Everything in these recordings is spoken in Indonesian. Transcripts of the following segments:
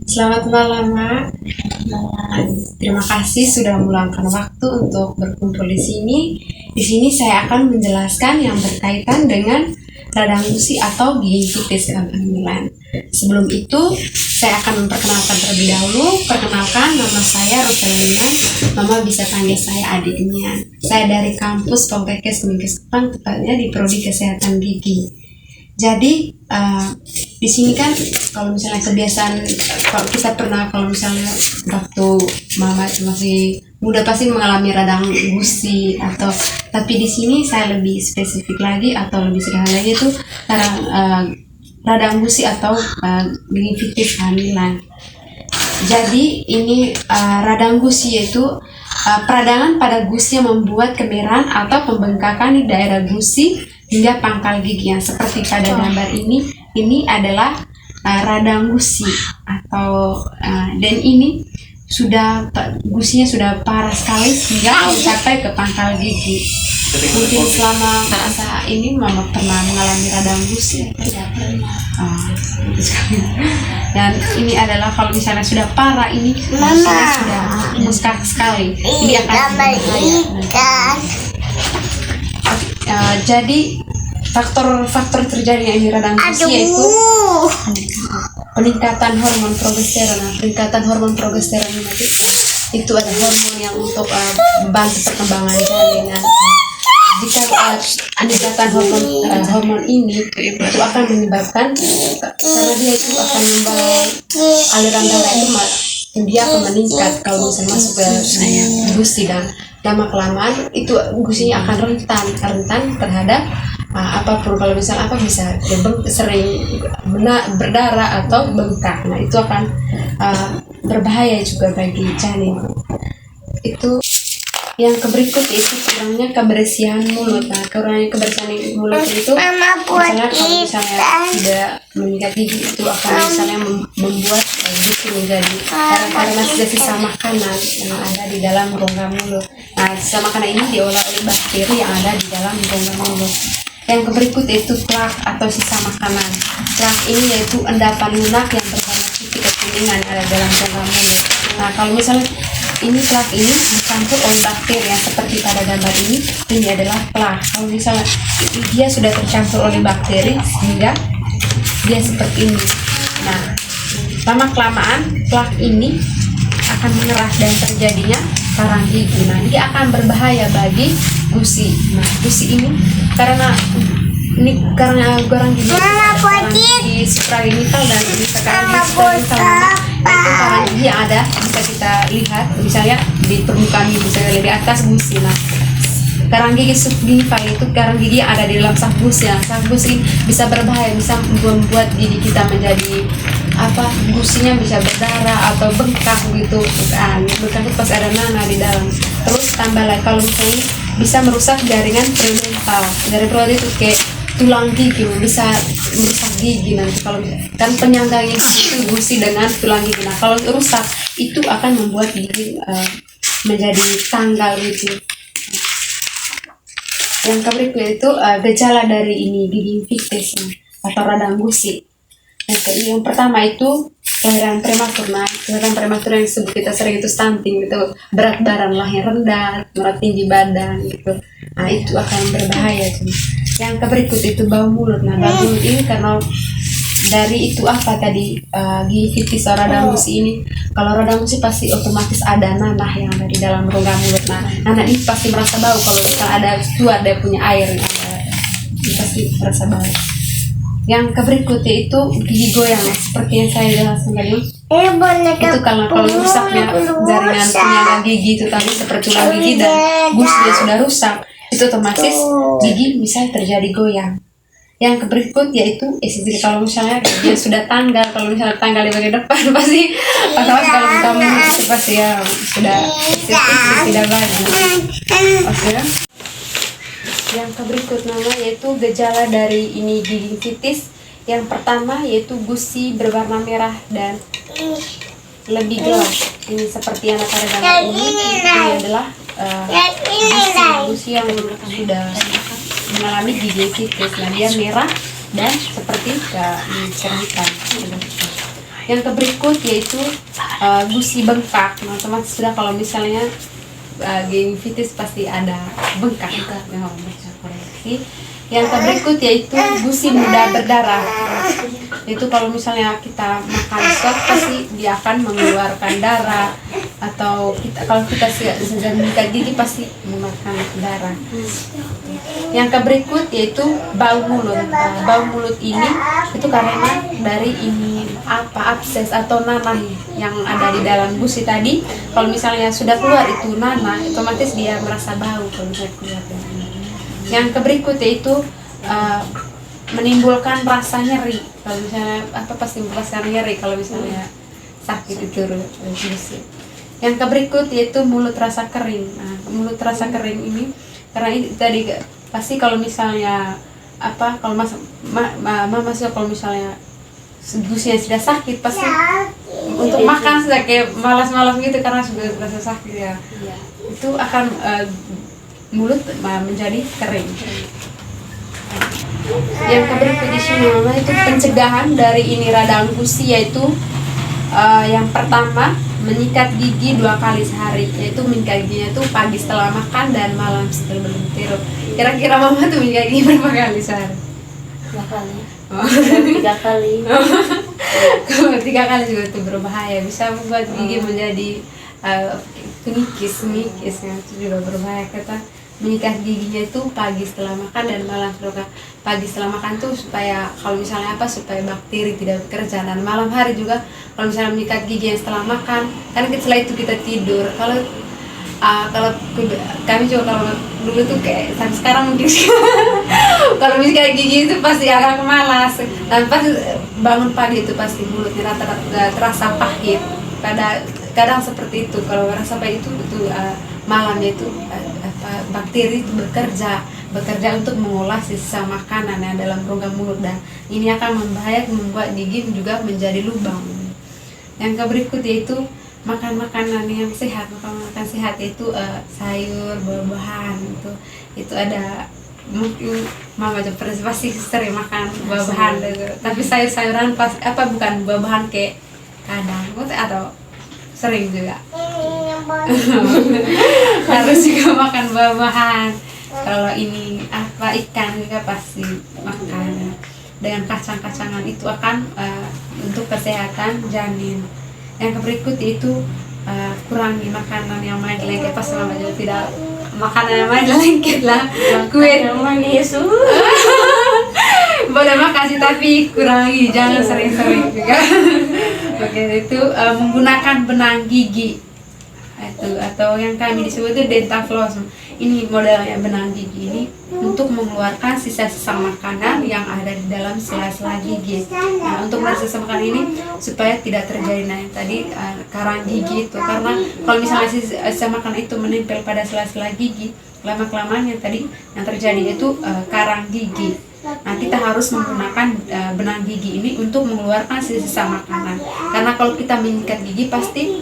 Selamat malam, Mak. Terima kasih sudah meluangkan waktu untuk berkumpul di sini. Di sini saya akan menjelaskan yang berkaitan dengan radang gusi atau gingivitis kehamilan. Sebelum itu, saya akan memperkenalkan terlebih dahulu. Perkenalkan, nama saya Rosalina. Mama bisa panggil saya adiknya. Saya dari kampus Poltekkes Kemenkes Kupang, tepatnya di Prodi Kesehatan Gigi. Jadi di sini kan kalau misalnya kebiasaan, kalau kita pernah, kalau misalnya waktu mama masih muda pasti mengalami radang gusi, atau tapi di sini saya lebih spesifik lagi atau lebih sederhana lagi itu radang gusi atau gingivitis kehamilan. Jadi ini radang gusi yaitu peradangan pada gusi yang membuat kemerahan atau pembengkakan di daerah gusi hingga pangkal gigi, yang seperti pada gambar ini adalah radang gusi atau dan ini sudah gusinya sudah parah sekali hingga mencapai ke pangkal gigi. Mungkin selama masa ini mama pernah mengalami radang gusi? Tidak pernah. Dan ini adalah kalau misalnya sudah parah, ini gusinya sudah membengkak sekali, ini akan berbahaya. Jadi faktor terjadinya ini radang gusi yaitu peningkatan hormon progesteron. Peningkatan hormon progesteron itu ada hormon yang untuk membantu perkembangan janin. Jika peningkatan hormon ini itu akan menyebabkan, karena dia itu akan membawa aliran darah itu dia akan meningkat kalau misalnya masuk ke gusi, dan lama kelamaan itu gusinya akan rentan terhadap apapun. Kalau misalnya bisa sering berdarah atau bengkak, nah itu akan berbahaya juga bagi janin. Itu yang berikut itu kurangnya kebersihan mulut. Nah, kurangnya kebersihan mulut itu misalnya kalau misalnya tidak menyikat gigi, itu akan misalnya membuat gigi menjadi karena sisa makanan yang ada di dalam rongga mulut. Nah, sisa makanan ini diolah oleh bakteri yang ada di dalam rongga mulut. Yang berikut itu plak atau sisa makanan. Plak ini yaitu endapan lunak yang berwarna putih kekuningan ada dalam rongga mulut. Nah, kalau misalnya ini plak ini dicampur oleh bakteri yang seperti pada gambar ini adalah plak. Kalau misalnya dia sudah tercampur oleh bakteri sehingga dia seperti ini. Nah, lama kelamaan plak ini akan mengeras dan terjadinya karang gigi. Nah, dia akan berbahaya bagi gusi. Nah, gusi ini karena garang gigi di supragenital dan di supragenital, itu karang gigi yang ada bisa kita lihat misalnya di permukaan gigi, bisa lihat di atas gusi. Nah, karang gigi subgingival itu karang gigi yang ada di dalam saf gusi. Nah, saf gusi bisa berbahaya, bisa membuat gigi kita menjadi gusinya bisa berdarah atau bengkak gitu. Bengkak itu pas ada nanah di dalam. Terus tambah lagi kalau misalnya bisa merusak jaringan periodontal. Jaringan periodontal itu kayak tulang gigi, bisa merusak gigi nanti kalau kan penyangganya itu gusi dengan tulang gigi. Nah, kalau rusak itu akan membuat gigi menjadi tanggal gitu. Yang berikutnya itu gejala dari ini gingivitis atau radang gusi. Yang pertama itu kelahiran prematur. Nah, kelahiran prematur yang disebut kita sering itu stunting, itu berat badan lahir rendah, berat tinggi badan gitu. Nah, itu akan berbahaya tuh. Yang berikut itu bau mulut. Nah, bau mulut ini karena dari itu tadi gingivitis atau radang gusi ini. Kalau radang gusi pasti otomatis ada nanah yang ada di dalam rongga mulut. Nah, nanah ini pasti merasa bau. Kalau misalnya ada punya air, ini pasti merasa bau. Yang berikutnya itu gigi goyang, seperti yang saya jelaskan tadi. Itu kalau rusaknya jaringan penyangga gigi itu tadi, seperti tulang gigi dan gusinya sudah rusak, itu otomatis gigi bisa terjadi goyang. Yang berikut yaitu kalau misalnya dia sudah tanggal, kalau misalnya tanggal di bagian depan pasti kalau kamu itu pasti ya sudah tidak bagus. Oke. Yang berikut yaitu gejala dari ini gingivitis. Yang pertama yaitu gusi berwarna merah dan lebih gelap. Ini seperti yang ada gambar ini adalah gusi yang sudah mengalami gingivitis. Nah, dia merah dan seperti cermikan. Yang berikut yaitu gusi bengkak. Nah, otomatis sudah kalau misalnya gingivitis pasti ada bengkak. Koreksi. Yang berikut yaitu gusi mudah berdarah. Itu kalau misalnya kita makan sop pasti dia akan mengeluarkan darah, atau kalau kita sedang menyikat gigi pasti mengeluarkan darah. Yang berikut yaitu bau mulut. Bau mulut ini itu karena dari ini abses atau nanah yang ada di dalam gusi tadi. Kalau misalnya sudah keluar itu nanah, otomatis dia merasa bau kalau misalnya keluar. Yang berikut yaitu menimbulkan rasa nyeri. Kalau misalnya pasti merasakan nyeri kalau misalnya sakit itu gusi. Yang berikut yaitu mulut rasa kering. Nah, mulut rasa kering ini karena ini tadi pasti kalau misalnya kalau masuk kalau misalnya gusinya sudah sakit pasti untuk makan sudah kayak malas-malas gitu karena sudah rasa sakit ya. Itu akan mulut menjadi kering. Yang berikut di sini itu pencegahan dari ini radang gusi, yaitu yang pertama menyikat gigi 2 kali sehari, yaitu menyikat giginya itu pagi setelah makan dan malam setelah belum tidur. Kira-kira mama tuh menyikat gigi berapa kali sehari? 2 kali. 3 kali. Kalau 3 kali juga itu berbahaya, bisa membuat gigi menjadi mengikis ya, itu juga berbahaya. Kita menyikat giginya itu pagi setelah makan dan malam setelah pagi setelah makan tuh supaya kalau misalnya supaya bakteri tidak bekerja, dan malam hari juga kalau misalnya menyikat gigi yang setelah makan, karena setelah itu kita tidur. Kalau kami juga kalau dulu tuh kayak sampai sekarang mungkin kalau menyikat gigi itu pasti agak malas, dan pasti bangun pagi itu pasti mulutnya rata-rata terasa pahit. Kadang seperti itu. Kalau rasa pahit itu malamnya itu bakteri itu bekerja untuk mengolah sisa makanan yang dalam rongga mulut, dan ini akan membuat gigi juga menjadi lubang. Yang berikut yaitu makan makanan yang sehat. Makan sehat yaitu sayur, buah-buahan, itu ada mungkin mama juga pasti sering makan buah-buahan gitu. Tapi sayur-sayuran bukan buah-buahan kayak kadang atau sering juga. Harus juga makan buah-buahan. Kalau ini ikan juga pasti makan. Dengan kacang-kacangan itu akan untuk kesehatan janin. Yang berikut yaitu kurangi makanan yang lengket. Pas mama juga tidak makanan yang lengket lah. Kue yang manis. Boleh makasih tapi kurangi, jangan sering-sering juga. Oke, itu menggunakan benang gigi itu, atau yang kami disebut itu dental floss. Ini modelnya benang gigi ini untuk mengeluarkan sisa-sisa makanan yang ada di dalam sela-sela gigi. Nah, untuk mengeluarkan sisa makanan ini supaya tidak terjadi yang tadi karang gigi itu, karena kalau misalnya sisa makanan itu menempel pada sela-sela gigi, lama-kelamaan yang terjadi itu karang gigi. Nah, kita harus menggunakan benang gigi ini untuk mengeluarkan sisa makanan. Karena kalau kita menyikat gigi pasti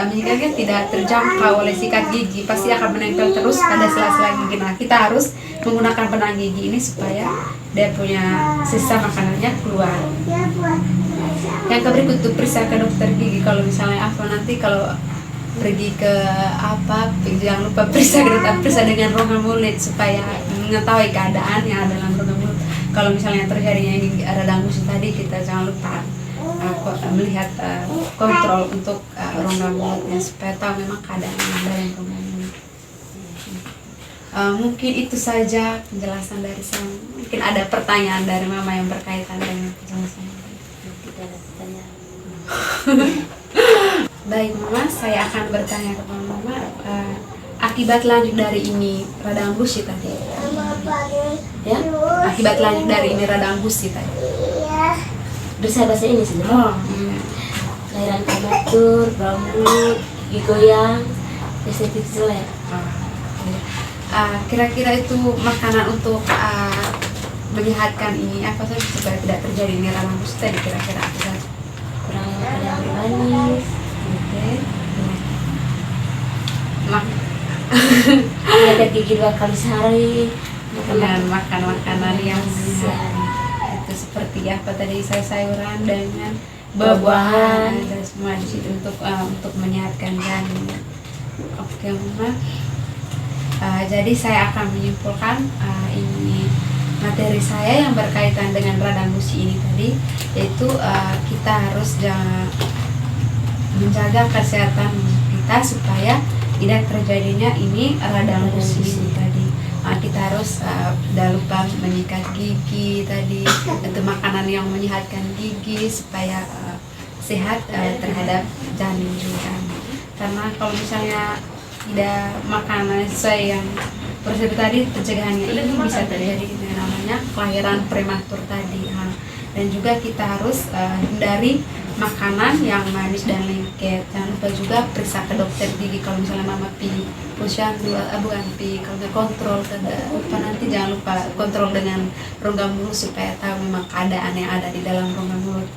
menyikatnya tidak terjangkau oleh sikat gigi, pasti akan menempel terus pada sela-sela gigi. Nah, kita harus menggunakan benang gigi ini supaya dia punya sisa makanannya keluar. Yang berikut itu periksa ke dokter gigi. Kalau misalnya nanti kalau pergi ke jangan lupa periksa dengan rongga mulut supaya mengetahui keadaan yang ada dalam rongga mulut. Kalau misalnya terjadinya ini ada dangus tadi, kita jangan lupa melihat kontrol untuk rongga mulutnya supaya tahu memang keadaan yang ada dalam rongga mulut. Mungkin itu saja penjelasan dari saya. Mungkin ada pertanyaan dari mama yang berkaitan dengan penjelasan. Tidak ada pertanyaan. Baik mama, saya akan bertanya kepada mama, akibat lanjut dari ini radang gusi tadi. Ya, akibat lanjut dari ini radang gusi tadi. Bisa bahasa ini sih. Cairan prematur, bau mulut, gigi goyang, sensitif selek. Kira-kira itu makanan untuk menyehatkan ini apa saja supaya tidak terjadi ini radang gusi tadi, kira-kira apa saja? Kurang makan yang manis. Menyikat gigi 2 kali sehari. Makan makanan yang sehat. Itu seperti apa tadi, sayuran dengan buah-buahan, ada semua di situ untuk menyehatkan janin. Oke, Mama. Jadi saya akan menyimpulkan ini materi saya yang berkaitan dengan radang gusi ini tadi, yaitu kita harus menjaga kesehatan kita supaya tidak terjadinya ini radang gusi ini tadi. Kita harus tidak lupa menyikat gigi tadi, itu makanan yang menyehatkan gigi supaya sehat terhadap janin juga. Karena kalau misalnya tidak makanan sesuai yang prosedur tadi, pencegahannya ini bisa terjadi yang namanya kelahiran prematur tadi. Dan juga kita harus hindari makanan yang manis dan lengket. Jangan lupa juga periksa ke dokter gigi kalau misalnya mama pi posyandu bukan pi, kalau kontrol nanti jangan lupa kontrol dengan rongga mulut supaya tahu memang keadaan yang ada di dalam rongga mulut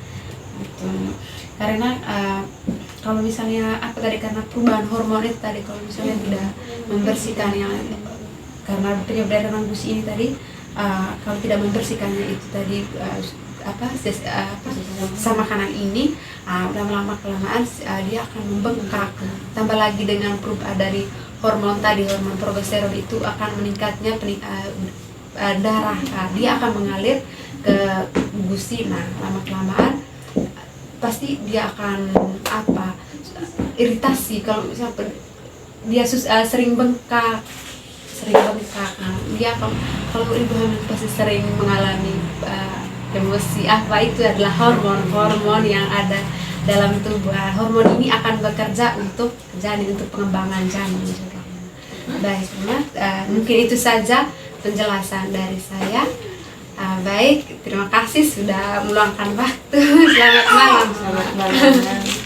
gitu. Karena kalau misalnya karena perubahan hormon itu tadi, kalau misalnya tidak membersihkan yang karena penyebab radang gusi ini tadi, kalau tidak membersihkannya itu tadi sama makanan ini, lama-lama kelamaan dia akan membengkak. Tambah lagi dengan perubahan dari hormon tadi, hormon progesteron itu akan meningkatnya darah, dia akan mengalir ke gusi. Nah, lama kelamaan pasti dia akan iritasi. Kalau misalnya dia sering bengkak, dia akan, kalau ibu hamil pasti sering mengalami emosi. Itu adalah hormon yang ada dalam tubuh. Hormon ini akan bekerja untuk janin, untuk pengembangan janin juga. Baik, mungkin itu saja penjelasan dari saya. Baik, terima kasih sudah meluangkan waktu. Selamat malam. Selamat malam.